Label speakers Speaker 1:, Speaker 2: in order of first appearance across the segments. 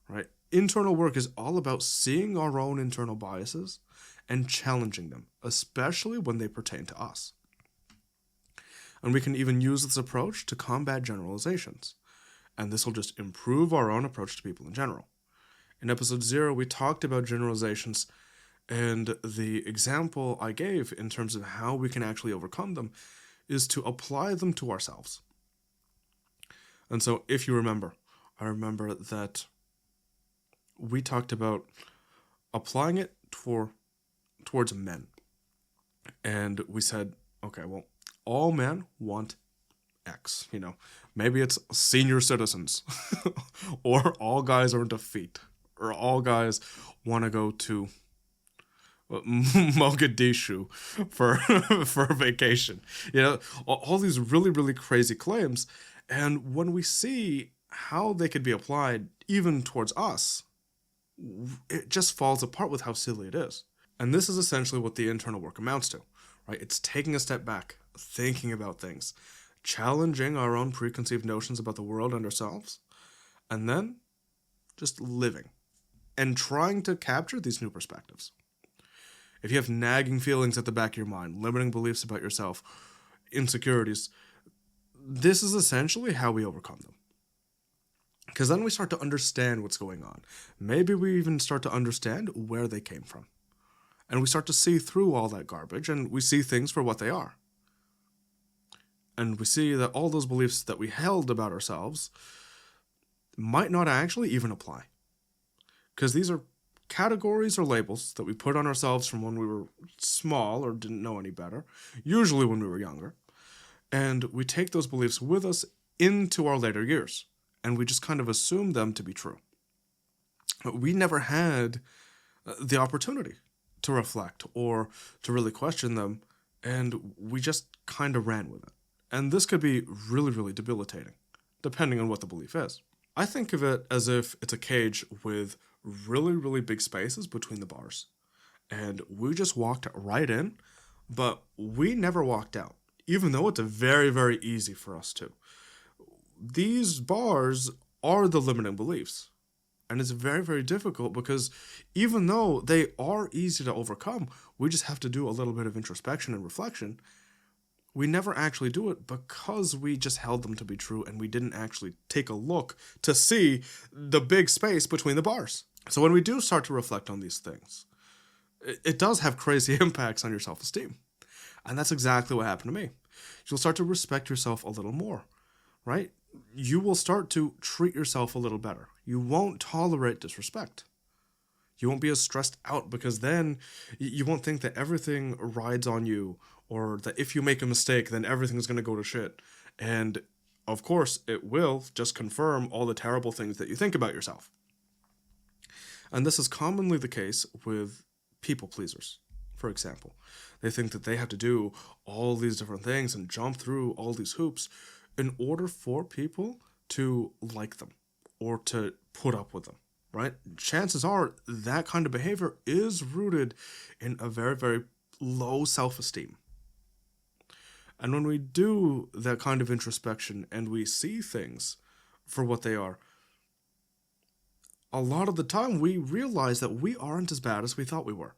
Speaker 1: right? Internal work is all about seeing our own internal biases and challenging them, especially when they pertain to us. And we can even use this approach to combat generalizations. And this will just improve our own approach to people in general. In episode 0, we talked about generalizations, and the example I gave in terms of how we can actually overcome them is to apply them to ourselves. And so, if you remember, I remember that we talked about applying it towards men. And we said, okay, well, all men want X, maybe it's senior citizens, or all guys are into feet, or all guys want to go to Mogadishu for a vacation. All these really, really crazy claims. And when we see how they could be applied even towards us, it just falls apart with how silly it is. And this is essentially what the internal work amounts to, right? It's taking a step back, thinking about things, challenging our own preconceived notions about the world and ourselves, and then just living and trying to capture these new perspectives. If you have nagging feelings at the back of your mind, limiting beliefs about yourself, insecurities, this is essentially how we overcome them. Because then we start to understand what's going on. Maybe we even start to understand where they came from. And we start to see through all that garbage, and we see things for what they are. And we see that all those beliefs that we held about ourselves might not actually even apply. Because these are categories or labels that we put on ourselves from when we were small or didn't know any better, usually when we were younger. And we take those beliefs with us into our later years, and we just kind of assume them to be true. But we never had the opportunity to reflect or to really question them, and we just kind of ran with it. And this could be really, really debilitating, depending on what the belief is. I think of it as if it's a cage with really, really big spaces between the bars. And we just walked right in, but we never walked out, even though it's very, very easy for us to. These bars are the limiting beliefs. And it's very, very difficult because even though they are easy to overcome, we just have to do a little bit of introspection and reflection. We never actually do it because we just held them to be true and we didn't actually take a look to see the big space between the bars. So when we do start to reflect on these things, it does have crazy impacts on your self-esteem. And that's exactly what happened to me. You'll start to respect yourself a little more, right? You will start to treat yourself a little better. You won't tolerate disrespect. You won't be as stressed out because then you won't think that everything rides on you, or that if you make a mistake, then everything's going to go to shit. And of course, it will just confirm all the terrible things that you think about yourself. And this is commonly the case with people pleasers, for example. They think that they have to do all these different things and jump through all these hoops in order for people to like them or to put up with them, right? Chances are that kind of behavior is rooted in a very, very low self-esteem. And when we do that kind of introspection and we see things for what they are, a lot of the time we realize that we aren't as bad as we thought we were,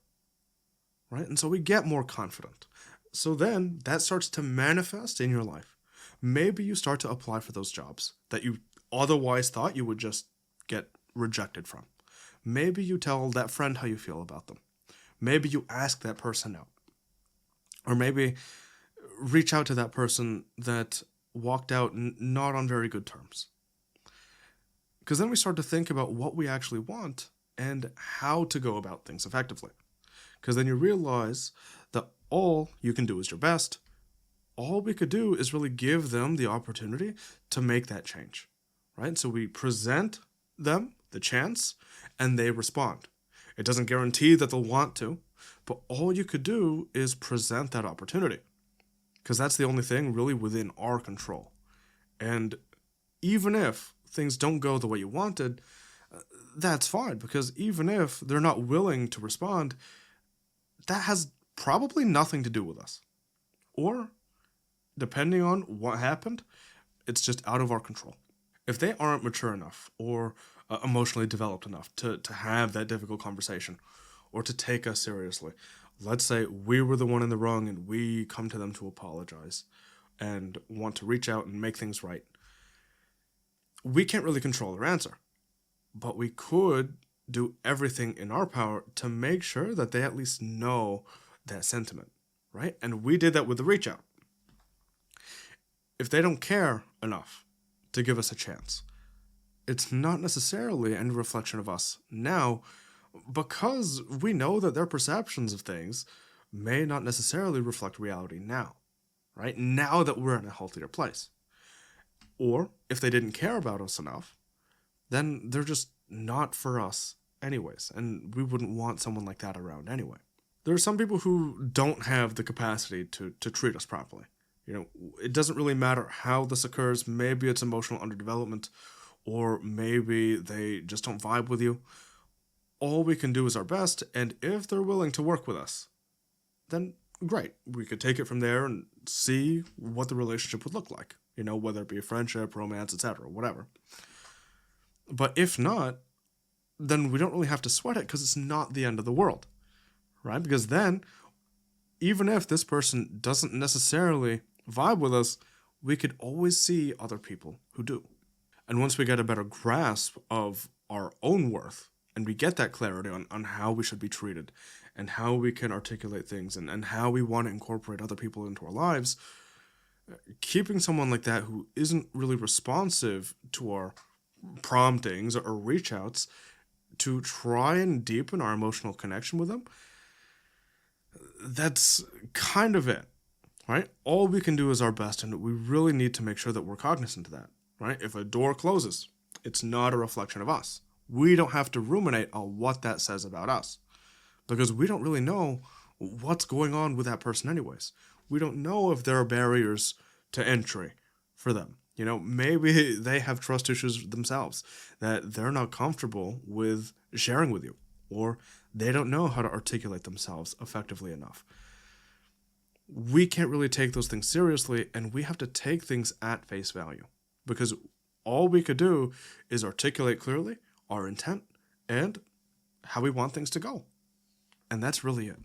Speaker 1: right? And so we get more confident. So then that starts to manifest in your life. Maybe you start to apply for those jobs that you otherwise thought you would just get rejected from. Maybe you tell that friend how you feel about them. Maybe you ask that person out. Or maybe reach out to that person that walked out not on very good terms. Because then we start to think about what we actually want and how to go about things effectively. Because then you realize that all you can do is your best. All we could do is really give them the opportunity to make that change, right? So we present them the chance and they respond. It doesn't guarantee that they'll want to, but all you could do is present that opportunity, because that's the only thing really within our control. And even if things don't go the way you wanted, that's fine, because even if they're not willing to respond, that has probably nothing to do with us. Or, depending on what happened, it's just out of our control. If they aren't mature enough or emotionally developed enough to have that difficult conversation or to take us seriously. Let's say we were the one in the wrong and we come to them to apologize and want to reach out and make things right. We can't really control their answer, but we could do everything in our power to make sure that they at least know that sentiment, right? And we did that with the reach out. If they don't care enough to give us a chance, it's not necessarily any reflection of us now, because we know that their perceptions of things may not necessarily reflect reality now, right? Now that we're in a healthier place. Or if they didn't care about us enough, then they're just not for us anyways, and we wouldn't want someone like that around anyway. There are some people who don't have the capacity to treat us properly. It doesn't really matter how this occurs. Maybe it's emotional underdevelopment, or maybe they just don't vibe with you. All we can do is our best, and if they're willing to work with us, then great. We could take it from there and see what the relationship would look like. Whether it be a friendship, romance, etc., whatever. But if not, then we don't really have to sweat it, because it's not the end of the world, right? Because then, even if this person doesn't necessarily vibe with us, we could always see other people who do. And once we get a better grasp of our own worth, and we get that clarity on how we should be treated, and how we can articulate things, and how we want to incorporate other people into our lives, keeping someone like that who isn't really responsive to our promptings or reach outs to try and deepen our emotional connection with them, that's kind of it, right? All we can do is our best, and we really need to make sure that we're cognizant of that, right? If a door closes, it's not a reflection of us. We don't have to ruminate on what that says about us, because we don't really know what's going on with that person anyways. We don't know if there are barriers to entry for them. Maybe they have trust issues themselves that they're not comfortable with sharing with you, or they don't know how to articulate themselves effectively enough. We can't really take those things seriously, and we have to take things at face value, because all we could do is articulate clearly our intent and how we want things to go. And that's really it.